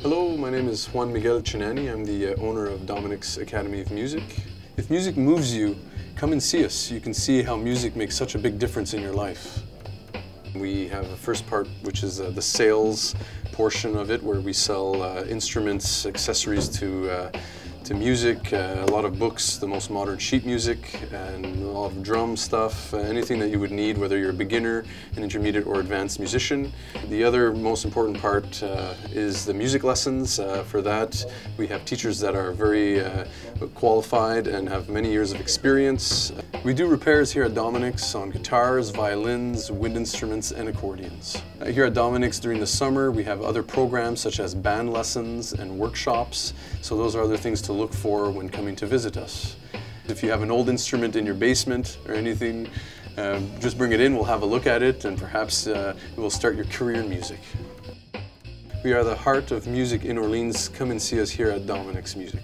Hello, my name is Juan Miguel Chinani. I'm the owner of Dominic's Academy of Music. If music moves you, come and see us. You can see how music makes such a big difference in your life. We have a first part, which is the sales portion of it, where we sell instruments, accessories to music, a lot of books, the most modern sheet music, and a lot of drum stuff, anything that you would need, whether you're a beginner, an intermediate, or advanced musician. The other most important part is the music lessons. For that, we have teachers that are very qualified and have many years of experience. We do repairs here at Dominic's on guitars, violins, wind instruments, and accordions. Here at Dominic's during the summer, we have other programs such as band lessons and workshops, so those are other things to look for when coming to visit us. If you have an old instrument in your basement or anything, just bring it in, we'll have a look at it, and perhaps it will start your career in music. We are the heart of music in Orleans. Come and see us here at Dominic's Music.